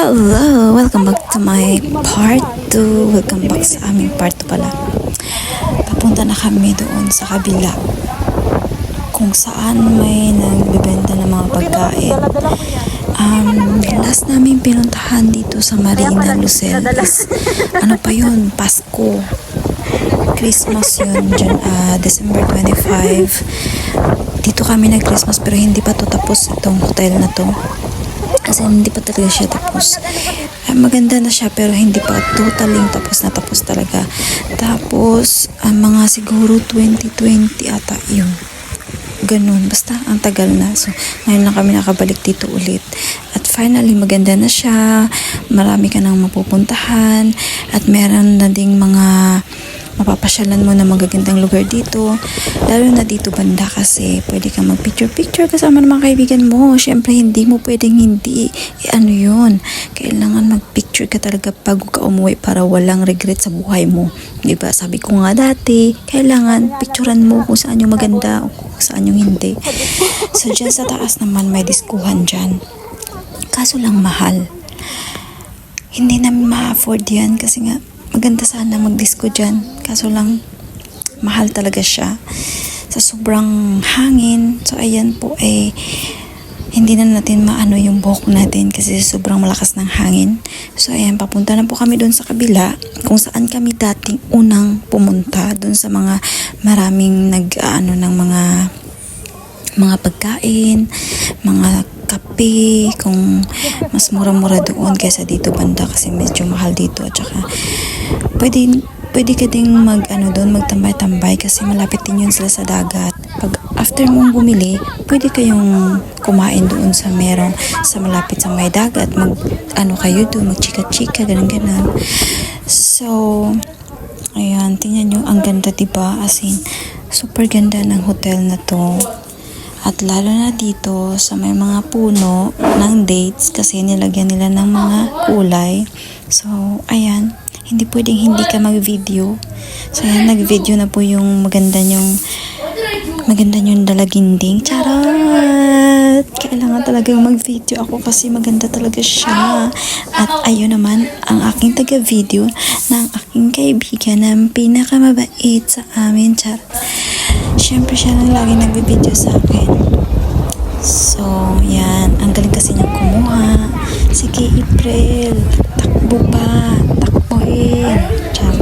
Hello! Welcome back to my part 2. Welcome back sa aming part 2 pala. Papunta na kami doon sa kabila kung saan may nagbibenta ng mga pagkain. Last namin pinuntahan dito sa Marina Lucel is ano pa yun? Pasko. Christmas yun, December 25. Dito kami nag-Christmas pero hindi pa to tapos itong hotel na to. Kasi hindi pa talaga siya tapos. Maganda na siya pero hindi pa totaling tapos na tapos talaga. Tapos, mga siguro 2020 ata yun. Ganun. Basta ang tagal na. So, ngayon na kami nakabalik dito ulit. At finally, maganda na siya. Marami ka nang mapupuntahan. At meron na ding mga mapapasyalan mo na magagandang lugar dito. Lalo na dito banda kasi pwede kang mag-picture-picture kasama ng mga kaibigan mo. Siyempre, hindi mo pwedeng hindi. Ano yun? Kailangan mag-picture ka talaga bago ka umuwi para walang regret sa buhay mo. Diba? Sabi ko nga dati, kailangan picturean mo kung saan yung maganda o kung saan yung hindi. So, dyan sa taas naman may diskuhan dyan. Kaso lang mahal. Hindi namin ma-afford yan kasi nga maganda sana mag-disco dyan. Kaso lang, mahal talaga siya. Sa sobrang hangin. So, ayan po hindi na natin maano yung buhok natin kasi sobrang malakas ng hangin. So, ayan, papunta na po kami doon sa kabila kung saan kami dating unang pumunta. Doon sa mga maraming ng mga pagkain, mga kape, kung mas mura-mura doon kaysa dito banda kasi medyo mahal dito at saka pwede ka ding magtambay-tambay kasi malapit din yun sila sa dagat. Pag after mong bumili, pwede kayong kumain doon sa malapit sa may dagat. Kayo doon, magchika-chika, ganun-ganun. So, ayan, tingnan nyo, ang ganda diba? As in, super ganda ng hotel na to. At lalo na dito sa may mga puno ng dates kasi nilagyan nila ng mga kulay. So, ayan. Hindi pwedeng hindi ka mag-video. So, ayan. Nag-video na po yung maganda yung dalaginding. Charot! Kailangan talaga mag-video ako kasi maganda talaga siya. At ayun naman ang aking taga-video ng aking kaibigan na pinakamabait sa amin. Charot! Siyempre siya lang lagi nag-video sa akin. So, yan. Ang galing kasi niyang kumuha. Sige, April. Takbo pa. Takboin. Cham.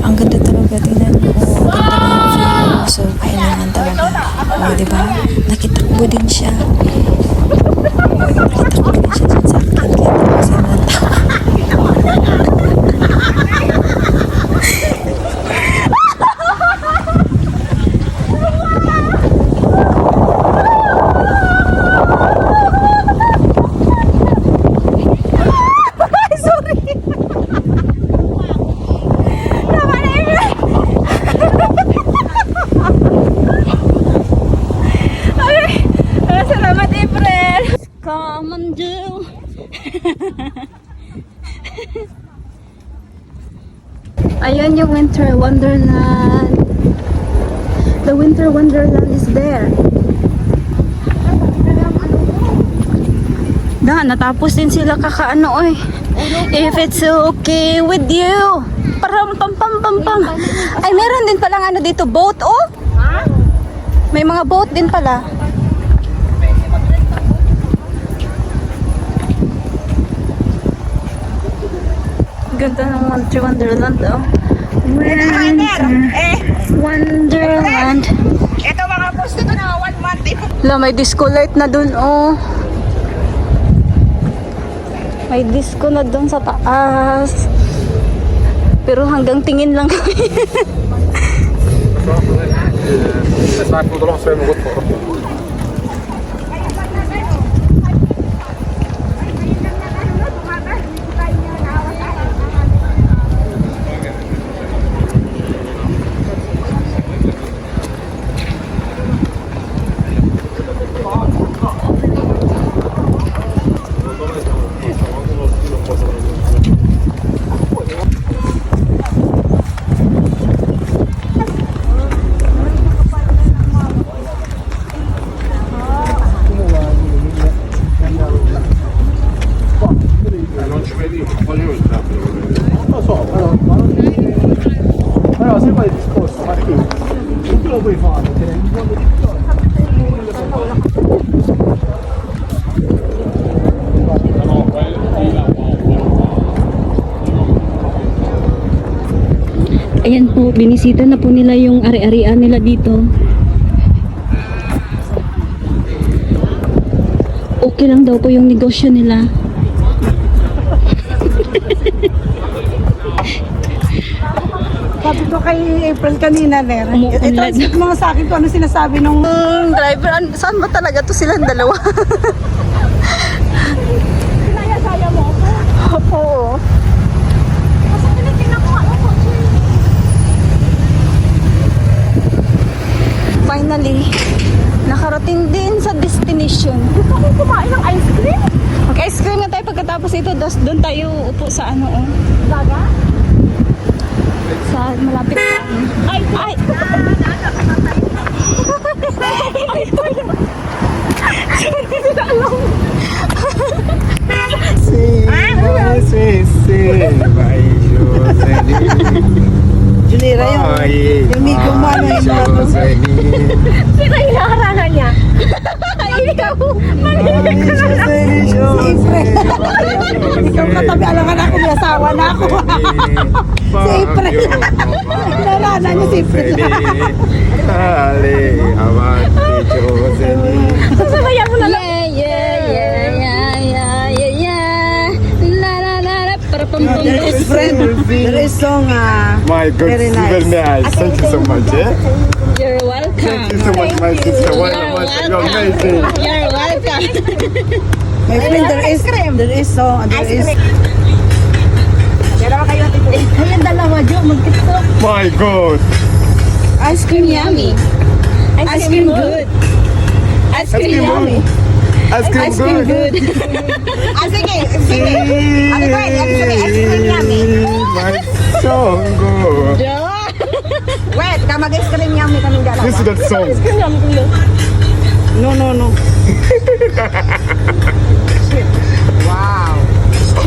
Ang ganda talaga. Tingnan mo. Ang ganda ng view. So, kailangan talaga. O, diba? Nakitakbo din siya. Nakitakbo din siya dyan sa akin. Kaya talaga siya natawa. Ayan yung Winter Wonderland. The Winter Wonderland is there. Natapos din sila kakaano eh. If it's okay with you. Param pam pam pam pam. Ay, meron din palang dito, boat oh. May mga boat din pala. Ganda ng Winter Wonderland oh. Winter Wonderland. Ito mga post ito na 1 month. May disco light na dun oh. May disco na dun sa taas. Pero hanggang tingin lang kami. Ayan po, binisita na po nila yung ari-arian nila dito. Okay lang daw po yung negosyo nila. Sabi ko kay April kanina, Ner. Umuunlad. Ito mga sa akin kung ano sinasabi nung driver. Saan ba talaga to silang dalawa? Sinaya-saya mo ako? Oo. Kasi tinitingnan ko ano ko. Finally, nakarating din sa destination. Gusto kong kumain ng ice cream. Mag-ice cream na tayo pagkatapos ito. Doon tayo upo sa ano, oh. Baga? Sa malapit sa ano. Ay! Junira yun. Yung migo mo ano yun mo. Sino yung nakarangan niya? Ikaw! Siyempre. Ikaw katabi, alam ka na ako, may asawa na ako. Siyempre. Nalala niya siyempre. Sasabayan mo na lang. There is friend. There is song. My God, Very nice. very nice. Thank you so much. Yeah? You're welcome. Thank you so much, my sister. What a you're amazing. You're welcome. My friend, there is song. There is. Dalawa kayo natin. Ayun, dalawa, Jo. Mag-tiktok. My God. Ice cream yummy. Ice cream good. Ice cream yummy. Ice cream good. Ah, sige. Sige. Ano ba? Sige, ice cream yummy. My song good. Wait, ka mag-ice cream yummy kaming dalawa. Listen to that song. No. Wow.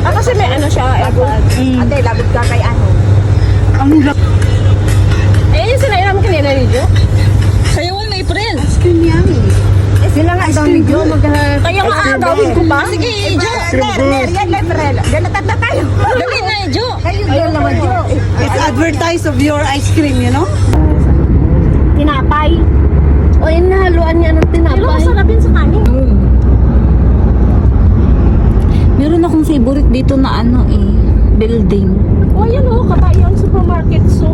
Ah, kasi may ano siya, airpod. Ate, labot ka kay ano? Ayun yung sinayin namin kanina ni Jo. Sayawan na April. Ice cream yummy. Sila nga daw ni Jo Kaya nga agawin ko ba? Sige, Jo. Yan, Lebrel. Ganatat na tayo. Dali na, Jo. Kayo dalawa, Jo. It's advertise of your ice cream, you know? Tinapay. O, yun nahaluan niya ng tinapay. Pero masarapin sa kanin. Meron akong favorite dito na ano eh, building. O, yan o, Kabayan Supermarket. So,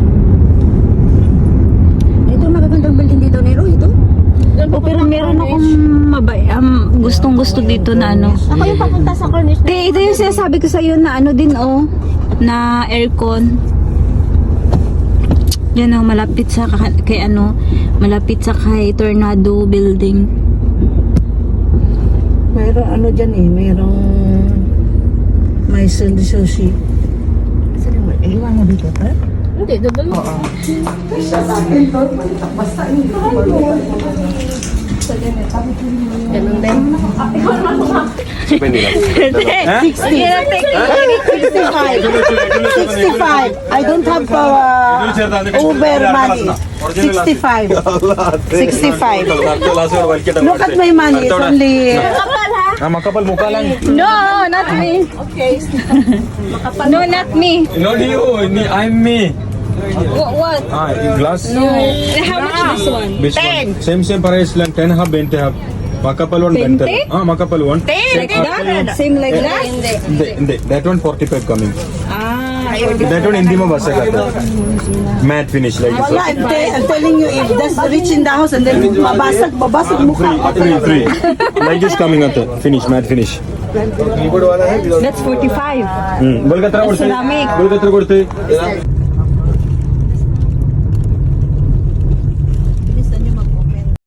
Ito magagandang building dito ni Roy, ito. O, pero meron akong gustong gusto dito na ano. ako yung papunta sa Cornish. Ito yung sinasabi ko sa'yo na ano din oh, na aircon. Yan oh, malapit sa kay ano, malapit sa kay Tornado Building. Mayroong ano dyan eh, mayroong may sushi. Saan mo? Iwan mo dito, pa? Hindi, dadalo. Ganun din. 65. I don't have Uber money. 65. 65. Look at my money. It's only... Makapal mukha lang. No, not me. Okay. No, not me. Not you, I'm me. What? Glass. How much is this one? This one. Same price lang. 10 half, 20 half. Makapal one, 20. Makapal one. Like that? Same like that? Hindi. That one 45 coming. Ah, That one hindi mo basa ka. Matte finish like this. Wala, I'm telling you, if that's rich in the house and then babasag mukha. Free. Like this coming at finish, matte finish. that's 45. बोल का तरह Ceramic. बोल का तरह